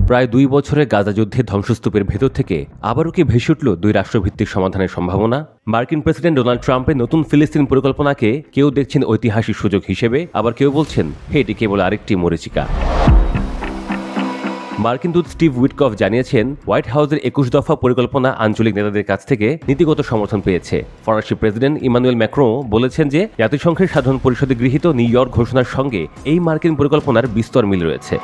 প্রায় 2 বছরের গাজা যুদ্ধের ধ্বংসস্তূপের ভেতর থেকে আবারও কি ভেসে উঠল 2 রাষ্ট্রভিত্তিক সমাধানের সম্ভাবনা? মার্কিন প্রেসিডেন্ট ডোনাল্ড ট্রাম্পের নতুন ফিলিস্তিন পরিকল্পনাকে কেউ দেখছেন ঐতিহাসিক সুযোগ হিসেবে, আবার কেউ বলছেন এটি কেবল আরেকটি মরীচিকা। মার্কিন দূত স্টিভ উইটকফ জানিয়েছেন, হোয়াইট হাউসের 21 দফা পরিকল্পনা আঞ্চলিক নেতাদের কাছ থেকে নীতিগত সমর্থন পেয়েছে। ফরাসি প্রেসিডেন্ট ইমানুয়েল ম্যাক্রো বলেছেন যে জাতিসংঘের সাধারণ পরিষদে গৃহীত নিউ ইয়র্ক ঘোষণার সঙ্গে এই মার্কিন পরিকল্পনার বিস্তর মিল রয়েছে।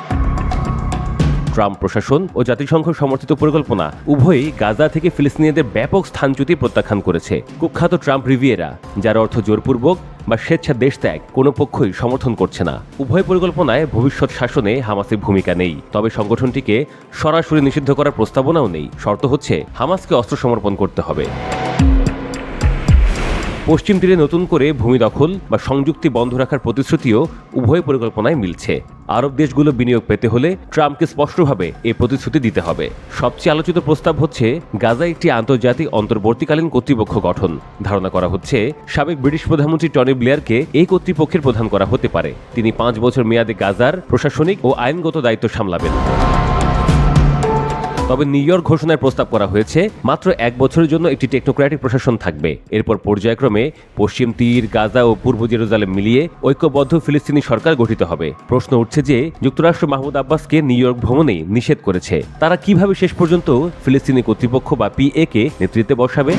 ট্রাম্প প্রশাসন ও জাতিসংঘ সমর্থিত পরিকল্পনা উভয়ই গাজা থেকে ফিলিস্তিনিদের ব্যাপক স্থানচ্যুতি প্রত্যাখ্যান করেছে। কুখ্যাত ট্রাম্প রিভিয়েরা, যার অর্থ জোরপূর্বক বা স্বেচ্ছা দেশ ত্যাগ, কোনো পক্ষই সমর্থন করছে না। উভয় পরিকল্পনায় ভবিষ্যৎ শাসনে হামাসের ভূমিকা নেই, তবে সংগঠনটিকে সরাসরি নিষিদ্ধ করার প্রস্তাবনাও নেই। শর্ত হচ্ছে হামাসকে অস্ত্র সমর্পণ করতে হবে। পশ্চিম তীরে নতুন করে ভূমি দখল বা সংযুক্তি বন্ধ রাখার প্রতিশ্রুতিও উভয় পরিকল্পনায় মিলছে। আরব দেশগুলো বিনিয়োগ পেতে হলে ট্রাম্পকে স্পষ্টভাবে এই প্রতিশ্রুতি দিতে হবে। সবচেয়ে আলোচিত প্রস্তাব হচ্ছে গাজা একটি আন্তর্জাতিক অন্তর্বর্তীকালীন কর্তৃপক্ষ গঠন। ধারণা করা হচ্ছে সাবেক ব্রিটিশ প্রধানমন্ত্রী টনি ব্লেয়ারকে এই কর্তৃপক্ষের প্রধান করা হতে পারে। তিনি 5 বছর মেয়াদে গাজার প্রশাসনিক ও আইনগত দায়িত্ব সামলাবেন। তবে নিউ ইয়র্ক ঘোষণায় প্রস্তাব করা হয়েছে মাত্র 1 বছরের জন্য একটি টেকনোক্র্যাটিক প্রশাসন থাকবে। এরপর পর্যায়ক্রমে পশ্চিম তীর, গাজা ও পূর্ব জেরুজালেম মিলিয়ে ঐক্যবদ্ধ ফিলিস্তিনি সরকার গঠিত হবে। প্রশ্ন উঠছে যে যুক্তরাষ্ট্র মাহমুদ আব্বাসকে নিউ ইয়র্ক ভ্রমণে নিষেধ করেছে। তারা কিভাবে শেষ পর্যন্ত ফিলিস্তিনি কর্তৃপক্ষ বা পিএ-কে নেতৃত্বে বসাবে?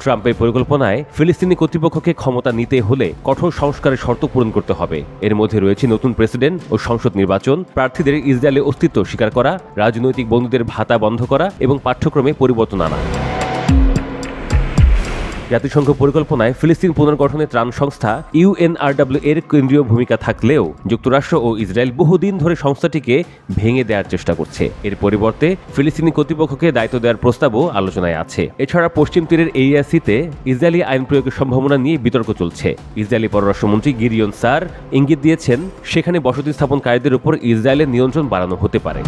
ট্রাম্পের পরিকল্পনায় ফিলিস্তিনি কর্তৃপক্ষকে ক্ষমতা নিতে হলে কঠোর সংস্কারের শর্ত পূরণ করতে হবে। এর মধ্যে রয়েছে নতুন প্রেসিডেন্ট ও সংসদ নির্বাচন, প্রার্থীদের ইসরায়েলের অস্তিত্ব স্বীকার করা, রাজনৈতিক বন্দীদের ভাতা বন্ধ করা এবং পাঠ্যক্রমে পরিবর্তন আনা। জাতিসংঘ পরিকল্পনায় ফিলিস্তিন পুনর্গঠনে ত্রাণ সংস্থা ইউএনআরডব্লিউ এর কেন্দ্রীয় ভূমিকা থাকলেও যুক্তরাষ্ট্র ও ইসরায়েল বহুদিন ধরে সংস্থাটিকে ভেঙে দেওয়ার চেষ্টা করছে। এর পরিবর্তে ফিলিস্তিনি কর্তৃপক্ষকে দায়িত্ব দেওয়ার প্রস্তাবও আলোচনায় আছে। এছাড়া পশ্চিম তীরের এরিয়া সি-তে ইসরায়েলি আইন প্রয়োগের সম্ভাবনা নিয়ে বিতর্ক চলছে। ইসরায়েলি পররাষ্ট্রমন্ত্রী গিডিয়ন সার ইঙ্গিত দিয়েছেন সেখানে বসতি স্থাপনকারীদের উপর ইসরায়েলের নিয়ন্ত্রণ বাড়ানো হতে পারে।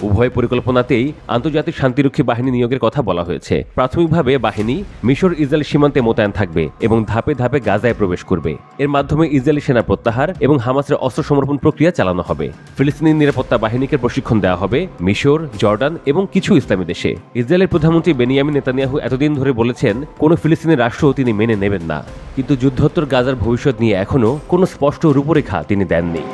উভয় পরিকল্পনাতেই আন্তর্জাতিক শান্তিরক্ষী বাহিনী নিয়োগের কথা বলা হয়েছে। প্রাথমিকভাবে বাহিনী মিশর ইসরায়েল সীমান্তে মোতায়েন থাকবে এবং ধাপে ধাপে গাজায় প্রবেশ করবে। এর মাধ্যমে ইসরায়েলি সেনা প্রত্যাহার এবং হামাসের অস্ত্র সমর্পণ প্রক্রিয়া চালানো হবে। ফিলিস্তিনি নিরাপত্তা বাহিনীকে প্রশিক্ষণ দেওয়া হবে মিশর, জর্ডান এবং কিছু ইসলামী দেশে। ইসরায়েলের প্রধানমন্ত্রী বেনিয়ামিন নেতানিয়াহু এতদিন ধরে বলেছেন কোনো ফিলিস্তিনি রাষ্ট্র তিনি মেনে নেবেন না, কিন্তু যুদ্ধোত্তর গাজার ভবিষ্যৎ নিয়ে এখনও কোনো স্পষ্ট রূপরেখা তিনি দেননি।